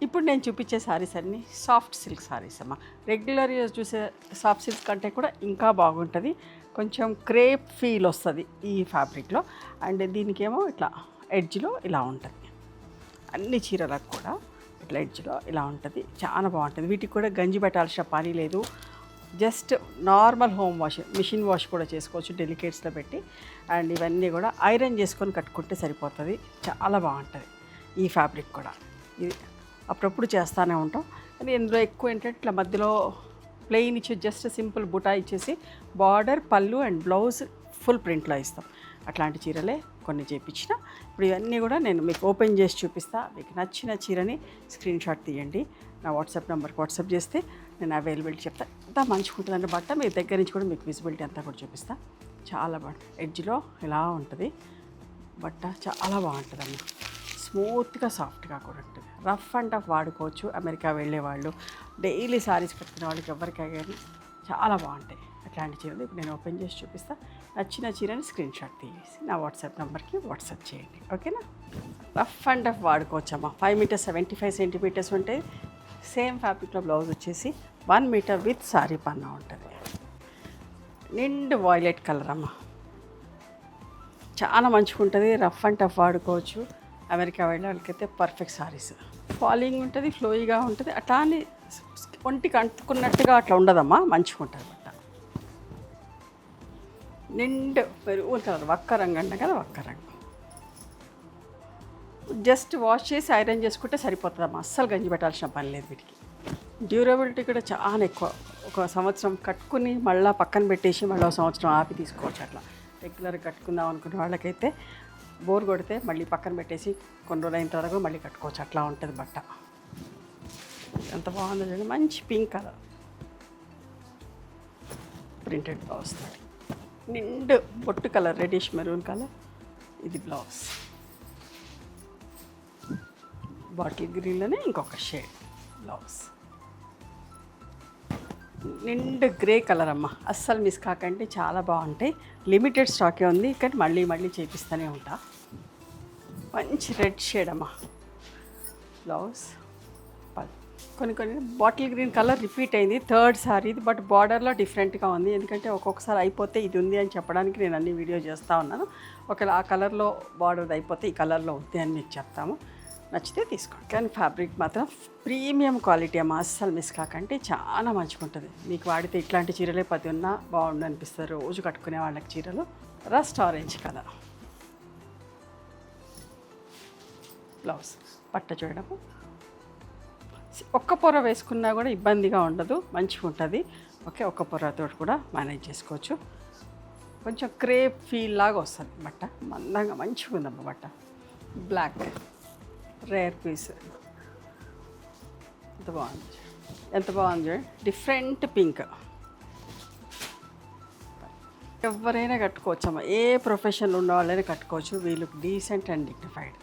ఇప్పుడు నేను చూపించే సారీస్ అన్నీ సాఫ్ట్ సిల్క్ సారీస్ అమ్మ. రెగ్యులర్గా చూసే సాఫ్ట్ సిల్క్ కంటే కూడా ఇంకా బాగుంటుంది. కొంచెం క్రేప్ ఫీల్ వస్తుంది ఈ ఫ్యాబ్రిక్లో. అండ్ దీనికేమో ఇట్లా ఎడ్జ్లో ఇలా ఉంటుంది. అన్ని చీరలకు కూడా ఇట్లా ఎడ్జ్లో ఇలా ఉంటుంది. చాలా బాగుంటుంది. వీటికి కూడా గంజి పెట్టాల్సిన పని లేదు. Just normal home wash, machine wash కూడా చేసుకోవచ్చు డెలికేట్స్లో పెట్టి. అండ్ ఇవన్నీ కూడా ఐరన్ చేసుకొని కట్టుకుంటే సరిపోతుంది. చాలా బాగుంటుంది ఈ ఫ్యాబ్రిక్ కూడా. ఇది అప్పుడప్పుడు చేస్తూనే ఉంటాం. కానీ ఇందులో ఎక్కువ ఏంటంటే ఇట్లా మధ్యలో ప్లెయిన్ ఇచ్చి జస్ట్ సింపుల్ బుటా ఇచ్చేసి బార్డర్, పళ్ళు అండ్ బ్లౌజ్ ఫుల్ ప్రింట్లో ఇస్తాం. అట్లాంటి చీరలే కొన్ని చేయించిన. ఇప్పుడు ఇవన్నీ కూడా నేను మీకు ఓపెన్ చేసి చూపిస్తా. మీకు నచ్చిన చీరని స్క్రీన్ షాట్ తీయండి. నా వాట్సాప్ నెంబర్కి వాట్సాప్ చేస్తే నేను అవైలబిలిటీ చెప్తాను. ఎంత మంచిగా ఉంటుందంటే బట్ట మీ దగ్గర నుంచి కూడా మీకు విజిబిలిటీ అంతా కూడా చూపిస్తా. చాలా బాగుంటుంది. ఎడ్జ్లో ఇలా ఉంటుంది బట్ట. చాలా బాగుంటుందమ్మ. స్మూత్గా సాఫ్ట్గా కూడా ఉంటుంది. రఫ్ అండ్ టఫ్ వాడుకోవచ్చు. అమెరికా వెళ్ళే వాళ్ళు, డైలీ సారీస్ కట్టుకునే వాళ్ళకి ఎవరికైనా కానీ చాలా బాగుంటాయి అట్లాంటి చీరలు. ఇప్పుడు నేను ఓపెన్ చేసి చూపిస్తా. నచ్చిన చీరని స్క్రీన్ షాట్ తీసి నా వాట్సాప్ నెంబర్కి వాట్సాప్ చేయండి. ఓకేనా? రఫ్ అండ్ టఫ్ వాడుకోవచ్చు అమ్మ. 5 మీటర్స్ 75 సెంటీమీటర్స్ ఉంటాయి. సేమ్ ఫ్యాబ్రిక్లో బ్లౌజ్ వచ్చేసి 1 మీటర్ విత్ సారీ పన్నా ఉంటుంది. నిండు వాయిలెట్ కలర్ అమ్మ. చాలా మంచిగా ఉంటుంది. రఫ్ అండ్ టఫ్ వాడుకోవచ్చు. అమెరికా వెళ్ళే వాళ్ళకైతే పర్ఫెక్ట్ సారీస్. ఫాలింగ్ ఉంటుంది, ఫ్లోయిగా ఉంటుంది. అట్లా అని ఒంటికి అంటుకున్నట్టుగా అట్లా ఉండదమ్మా. మంచిగా ఉంటుంది బట్ట. నిండు పెరుగు కలర్, వక్క రంగు అంట కదా, వక్క రంగు. జస్ట్ వాష్ చేసి ఐరన్ చేసుకుంటే సరిపోతుందమ్మా. అస్సలు గంజి పెట్టాల్సిన పని లేదు వీటికి. డ్యూరబిలిటీ కూడా చాలా ఎక్కువ. 1 సంవత్సరం కట్టుకుని మళ్ళీ పక్కన పెట్టేసి మళ్ళీ 1 సంవత్సరం ఆపి తీసుకోవచ్చు. అట్లా రెగ్యులర్గా కట్టుకుందాం అనుకునే వాళ్ళకైతే బోర్ కొడితే మళ్ళీ పక్కన పెట్టేసి కొన్ని రోజులు అయిన తర్వాత మళ్ళీ కట్టుకోవచ్చు. అట్లా ఉంటుంది బట్ట. ఎంత బాగుందో చూడండి. మంచి పింక్ కలర్ ప్రింటెడ్ బ్లౌజ్ తోటి. నిండు పొట్టు కలర్, రెడిష్ మెరూన్ కలర్. ఇది బ్లౌజ్. బాటిల్ గ్రీన్లోనే ఇంకొక షేడ్ బ్లౌజ్. నిండు గ్రే కలర్ అమ్మ. అస్సలు మిస్ కాకండి. చాలా బాగుంటాయి. లిమిటెడ్ స్టాకే ఉంది కానీ మళ్ళీ మళ్ళీ చేపిస్తూనే ఉంటా. మంచి రెడ్ షేడ్ అమ్మ బ్లౌజ్. కొన్ని బాటిల్ గ్రీన్ కలర్ రిపీట్ అయింది. 3rd సారీ ఇది. బట్ బార్డర్లో డిఫరెంట్గా ఉంది. ఎందుకంటే ఒక్కొక్కసారి అయిపోతే ఇది ఉంది అని చెప్పడానికి నేను అన్ని వీడియో చేస్తూ ఉన్నాను. ఒకవేళ ఆ కలర్లో బార్డర్ అయిపోతే ఈ కలర్లో ఉంది అని మీకు చెప్తాము. నచ్చితే తీసుకోండి. కానీ ఫ్యాబ్రిక్ మాత్రం ప్రీమియం క్వాలిటీ అమ్మ. అస్సలు మిస్ కాకండి. చాలా మంచిగా ఉంటుంది. మీకు వాడితే ఇట్లాంటి చీరలే 10 ఉన్నా బాగుండు అనిపిస్తుంది. రోజు కట్టుకునే వాళ్ళకి చీరలు. Rust orange colour blouse. పట్ట చూడము. ఒక్క పొర వేసుకున్నా కూడా ఇబ్బందిగా ఉండదు. మంచిగా ఉంటుంది. ఓకే, ఒక్క పొరతో కూడా మేనేజ్ చేసుకోవచ్చు. కొంచెం క్రేప్ ఫీల్ లాగా వస్తుంది బట్ట. మందంగా మంచిగా ఉందమ్మ బట్ట. Black rare piece. ఎంత బాగుంది, ఎంత బాగుంది చూడండి. Different pink. ఎవరైనా కట్టుకోవచ్చమ్మా. ఏ ప్రొఫెషన్లో ఉన్న వాళ్ళైనా కట్టుకోవచ్చు. వీళ్ళు డీసెంట్ అండ్ డిగ్నిఫైడ్.